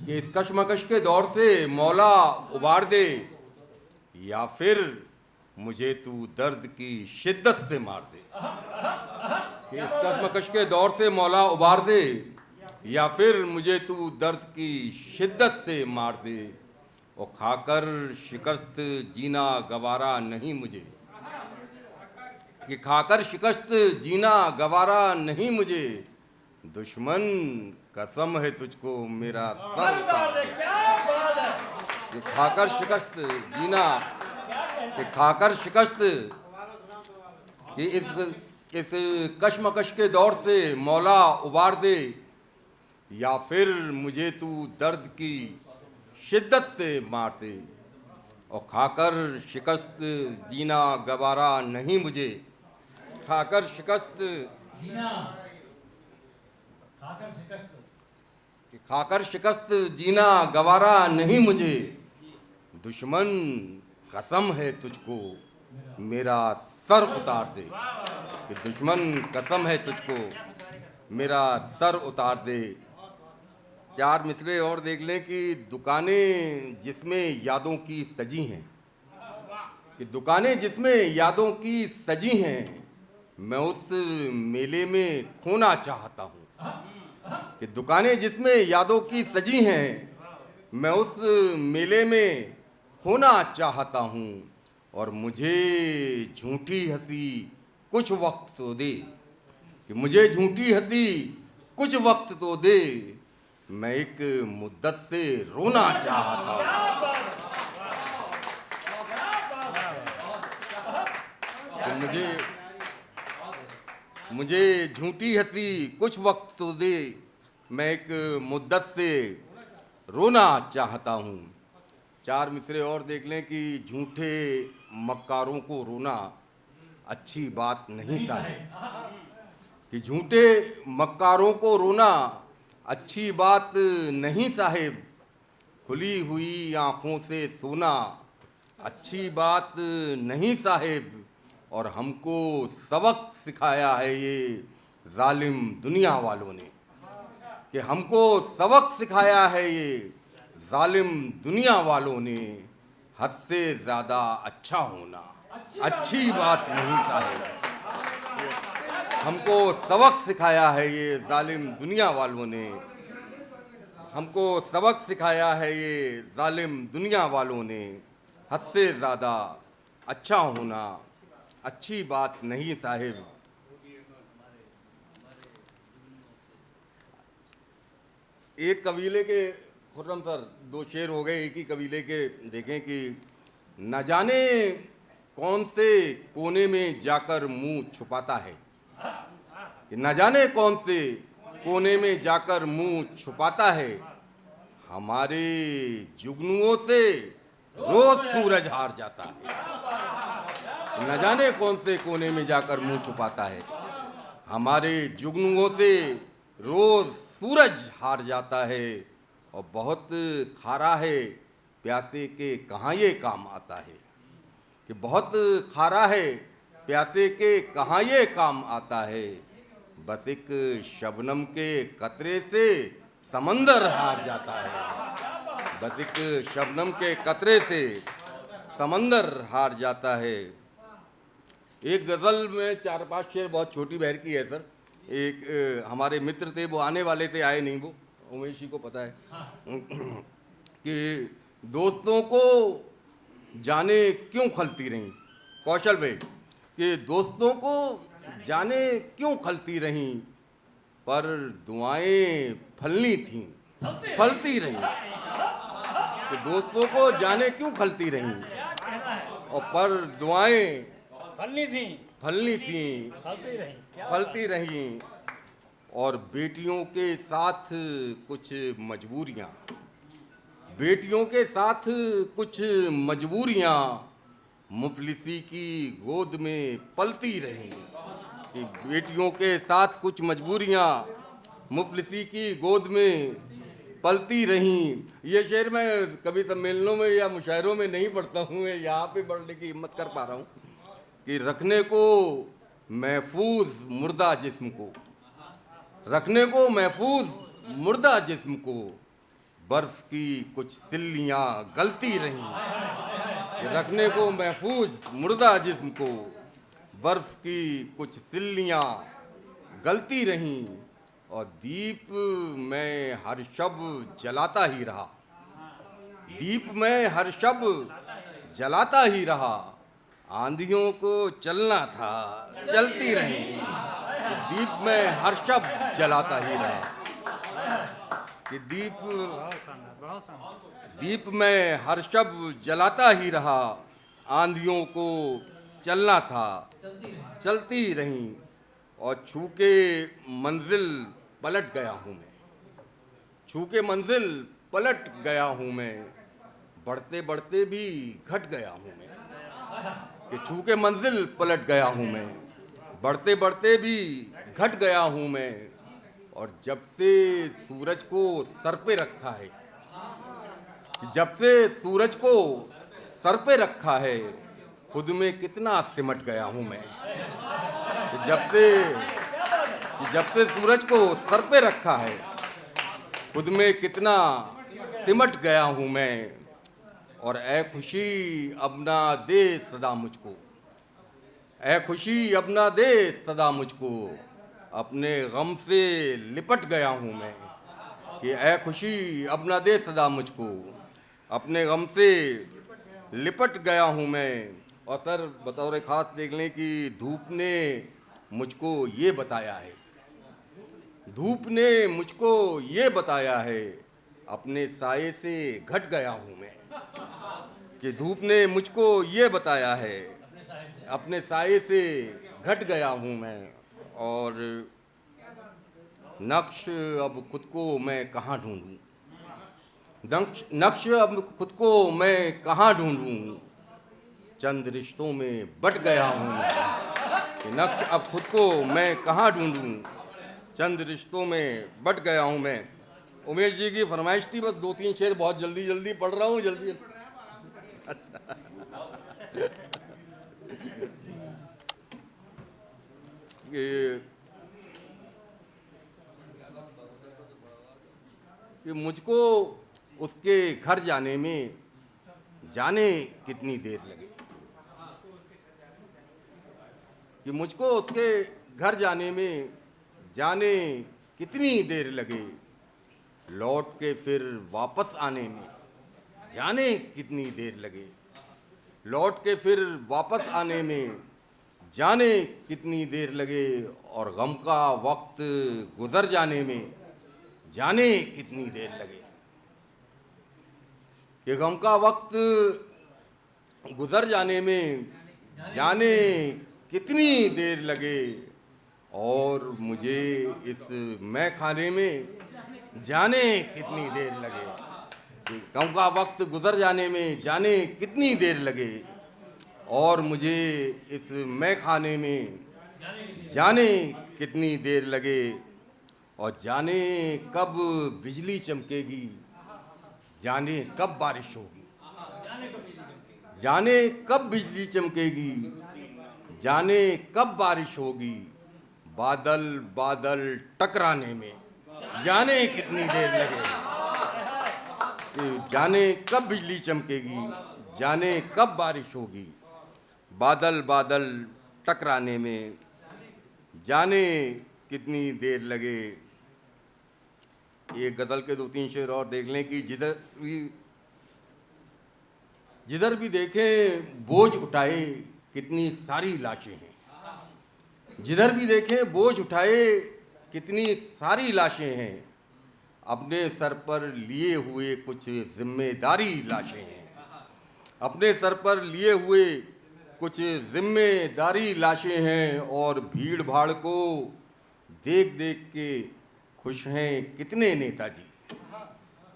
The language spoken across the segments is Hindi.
कि इस कशमकश के दौर से मौला उबार दे, या फिर मुझे तू दर्द की शिद्दत से मार दे। कि इस कशमकश के दौर से मौला उबार दे, या फिर मुझे तू दर्द की शिद्दत से मार दे। और खाकर शिकस्त जीना गवारा नहीं मुझे, कि खाकर शिकस्त जीना गवारा नहीं मुझे। दुश्मन कसम है तुझको मेरा सर उतार दे। कि खाकर शिकस्त जीना, कि खाकर शिकस्त, कि इस कशमकश के दौर से मौला उबार दे, या फिर मुझे तू दर्द की शिद्दत से मार दे। और खाकर शिकस्त जीना गवारा नहीं मुझे, खाकर शिकस्त जीना, खाकर शिकस्त, कि खाकर शिकस्त जीना गवारा नहीं मुझे। दुश्मन कसम है तुझको मेरा सर उतार दे। कि दुश्मन कसम है तुझको मेरा सर उतार दे। चार मिसरे और देख लें कि दुकानें जिसमें यादों की सजी हैं, कि दुकानें जिसमें यादों की सजी हैं, मैं उस मेले में खोना चाहता हूँ। कि दुकानें जिसमें यादों की सजी हैं, मैं उस मेले में खोना चाहता हूँ। और मुझे झूठी हंसी कुछ वक्त तो दे, कि मुझे झूठी हंसी कुछ वक्त तो दे, मैं एक मुद्दत से रोना चाहता हूँ। कि मुझे झूठी हंसी कुछ वक्त तो दे, मैं एक मुद्दत से रोना चाहता हूँ। चार मिसरे और देख लें कि झूठे मक्कारों को रोना अच्छी बात नहीं साहिब। कि झूठे मक्कारों को रोना अच्छी बात नहीं साहिब। खुली हुई आँखों से सोना अच्छी बात नहीं साहिब। और हमको सबक सिखाया है ये जालिम दुनिया वालों ने। कि हमको सबक सिखाया है ये जालिम दुनिया वालों ने। हद से ज़्यादा अच्छा होना अच्छी बात नहीं साहिब। हमको सबक सिखाया है ये जालिम दुनिया वालों ने। हमको सबक सिखाया है ये जालिम दुनिया वालों ने। हद से ज़्यादा अच्छा होना अच्छी बात नहीं साहिब। एक कबीले के, खुर्रम सर, दो शेर हो गए एक ही कबीले के। देखें कि न जाने कौन से कोने में जाकर मुंह छुपाता है। कि न जाने कौन से कोने में जाकर मुंह छुपाता है। हमारे जुगनुओं से रोज सूरज हार जाता है। न जाने कौन से कोने में जाकर मुंह छुपाता है। हमारे जुगनुओं से रोज सूरज हार जाता है। और बहुत खारा है प्यासे के कहाँ ये काम आता है। कि बहुत खारा है प्यासे के कहाँ ये काम आता है। बस एक शबनम के कतरे से समंदर हार जाता है। बस एक शबनम के कतरे से समंदर हार जाता है। एक गज़ल में चार पांच शेर, बहुत छोटी बहर की है सर। एक हमारे मित्र थे, वो आने वाले थे, आए नहीं, वो उमेश जी को पता है। कि दोस्तों को जाने क्यों खलती रहीं, कौशल भाई, कि दोस्तों को जाने क्यों खलती रहीं, पर दुआएं फलनी थीं फलती रहीं। कि दोस्तों को जाने क्यों खलती रहीं, और पर दुआएं फलनी थी, फलनी थीं फलती रहीं। और बेटियों के साथ कुछ मजबूरियाँ, बेटियों के साथ कुछ मजबूरियाँ मुफलिसी की गोद में पलती रहीं। कि बेटियों के साथ कुछ मजबूरियाँ मुफलिसी की गोद में पलती रहीं। ये शेर मैं कभी सम्मेलनों में या मुशायरों में नहीं पढ़ता हूँ, मैं यहाँ पे पढ़ने की हिम्मत कर पा रहा हूँ। कि रखने को महफूज मुर्दा जिस्म को, रखने को महफूज मुर्दा जिस्म को, बर्फ की कुछ सिल्लियाँ गलती रहीं, रखने को महफूज मुर्दा जिस्म को बर्फ की कुछ सिल्लियाँ गलती रहीं, और दीप मैं हर शब जलाता ही रहा, दीप मैं हर शब जलाता ही रहा, आंधियों को चलना था चलती रहीं, दीप में हर शब जलाता ही रहा, कि दीप में हर शब जलाता ही रहा, आंधियों को चलना था चलती रहीं, और छू के मंजिल पलट गया हूँ मैं, छू के मंजिल पलट गया हूँ मैं, बढ़ते बढ़ते भी घट गया हूँ मैं, कि छू के मंजिल पलट गया हूँ मैं, बढ़ते बढ़ते भी घट गया हूँ मैं, और जब से सूरज को सर पे रखा है, जब से सूरज को सर पे रखा है, खुद में कितना सिमट गया हूँ मैं, जब से सूरज को सर पे रखा है, खुद में कितना सिमट गया हूँ मैं, और ऐ खुशी अब ना दे सदा मुझको, ऐ खुशी अब ना दे सदा मुझको, अपने गम से लिपट गया हूँ मैं, कि ऐ खुशी अब ना दे सदा मुझको, अपने गम से लिपट गया हूँ मैं। और सर बतौर ख़ास देख लें कि धूप ने मुझको ये बताया है, धूप ने मुझको ये बताया है, अपने साये से घट गया हूँ मैं, कि धूप ने मुझको ये बताया है, अपने साये से घट गया हूँ मैं, और नक्श अब खुद को मैं कहाँ ढूंढूं, नक्श अब खुद को मैं कहाँ ढूंढूं, चंद रिश्तों में बट गया हूँ मैं, कि नक्श अब खुद को मैं कहाँ ढूंढूं, चंद रिश्तों में बट गया हूँ मैं। उमेश जी की फरमाइश थी, बस 2-3 शेर बहुत जल्दी जल्दी पढ़ रहा हूँ, जल्दी। अच्छा कि मुझको उसके घर जाने में जाने कितनी देर लगे, कि मुझको उसके घर जाने में जाने कितनी देर लगे, लौट के फिर वापस आने में जाने कितनी देर लगे, लौट के फिर वापस आने में जाने कितनी देर लगे, और गम का वक्त गुजर जाने में जाने कितनी देर लगे, कि गम का वक्त गुजर जाने में जाने कितनी देर लगे, और मुझे इस मैं खाने में जाने कितनी देर लगे, कि गम का वक्त गुजर जाने में जाने कितनी देर लगे, और मुझे इस मैं खाने में जाने कितनी देर लगे, और जाने कब बिजली चमकेगी, जाने कब बारिश होगी, जाने कब बिजली चमकेगी, जाने कब बारिश होगी, बादल बादल टकराने में जाने कितनी देर लगे, कि जाने कब बिजली चमकेगी, जाने कब बारिश होगी, बादल बादल टकराने में जाने कितनी देर लगे। ये गज़ल के 2-3 शेर और देख लें कि जिधर भी देखें बोझ उठाए कितनी सारी लाशें हैं, जिधर भी देखें बोझ उठाए कितनी सारी लाशें हैं, अपने सर पर लिए हुए कुछ जिम्मेदारी लाशें हैं, अपने सर पर लिए हुए कुछ जिम्मेदारी लाशें हैं, और भीड़ भाड़ को देख देख के खुश हैं कितने नेताजी,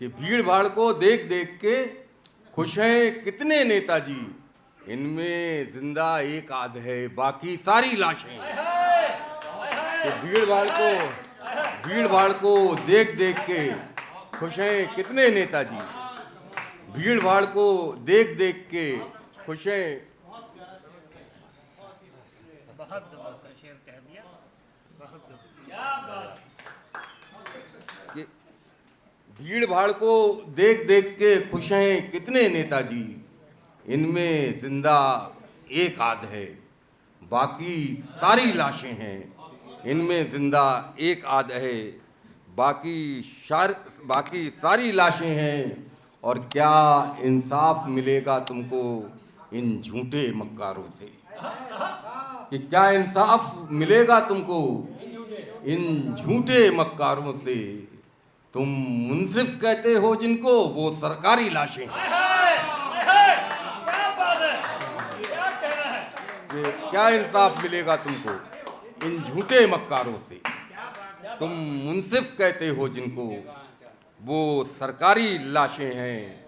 कि भीड़ भाड़ को देख देख के खुश हैं कितने नेताजी, इनमें जिंदा एक आध है बाकी सारी लाशें हैं, कि भीड़ भाड़ को देख देख के खुश हैं कितने नेताजी, भीड़ भाड़ को देख देख के खुश हैं। भीड़ भाड़ को देख देख के खुश हैं कितने नेताजी, इनमें जिंदा एक आध है, बाकी सारी लाशें हैं। इनमें जिंदा एक आध है, बाकी सारी लाशें हैं। और क्या इंसाफ मिलेगा तुमको इन झूठे मक्कारों से, कि क्या इंसाफ मिलेगा तुमको इन झूठे मक्कारों से। तुम मुंसिफ कहते हो जिनको, वो सरकारी लाशें हैं। क्या इंसाफ मिलेगा तुमको इन झूठे मक्कारों से। तुम मुंसिफ कहते हो जिनको, वो सरकारी लाशें हैं।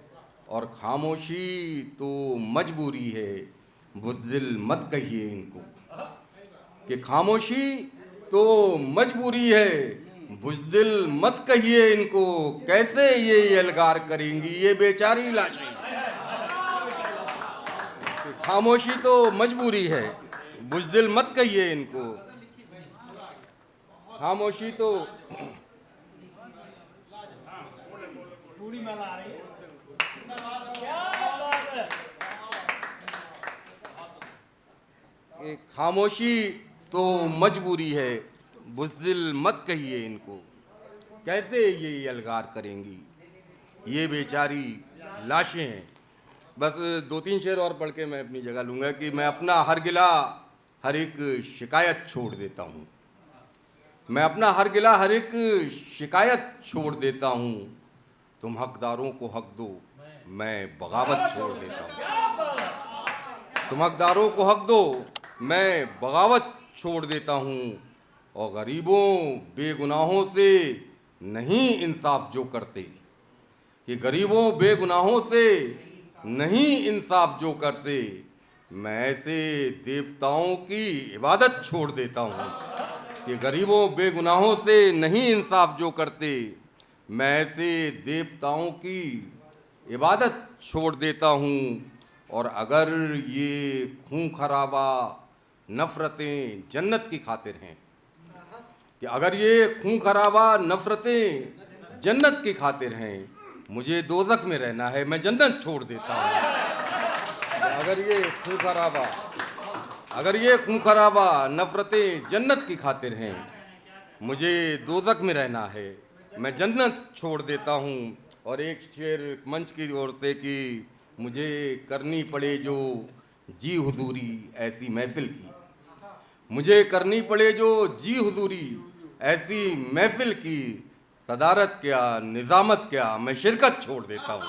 और खामोशी तो मजबूरी है, बुज़दिल मत कहिए इनको, कि खामोशी तो मजबूरी है, बुज़दिल मत कहिए इनको। कैसे ये एल्गार करेंगी ये बेचारी लाशें। खामोशी तो मजबूरी है, बुज़दिल मत कहिए इनको। खामोशी तो खामोशी तो मजबूरी है, बुज़दिल मत कहिए इनको। कैसे ये एल्गार करेंगी ये बेचारी लाशें हैं। बस 2-3 शेर और पढ़ के मैं अपनी जगह लूँगा कि मैं अपना हर गिला हर एक शिकायत छोड़ देता हूँ। मैं अपना हर गिला हर एक शिकायत छोड़ देता हूँ। तुम हकदारों को हक दो, मैं बगावत छोड़ देता हूँ। तुम हकदारों को हक दो, मैं बगावत छोड़ देता हूँ। और गरीबों बेगुनाहों से नहीं इंसाफ जो करते, कि गरीबों बेगुनाहों से नहीं इंसाफ जो करते, मैं ऐसे देवताओं की इबादत छोड़ देता हूँ। कि गरीबों बेगुनाहों से नहीं इंसाफ जो करते, मैं ऐसे देवताओं की इबादत छोड़ देता हूँ। और अगर ये खून खराबा नफ़रतें जन्नत की खातिर हैं, कि अगर ये खून खराबा नफ़रतें जन्नत की खातिर हैं, मुझे दोज़ख में रहना है, मैं जन्नत छोड़ देता हूँ। अगर ये खून खराबा नफ़रतें जन्नत की खातिर हैं, मुझे दोज़ख में रहना है, मैं जन्नत छोड़ देता हूँ। और एक शेर मंच की ओर से कि मुझे करनी पड़े जो जी हुजूरी ऐसी महफिल की, मुझे करनी पड़े जो जी हुजूरी ऐसी महफिल की, सदारत क्या निज़ामत क्या मैं शिरकत छोड़ देता हूँ।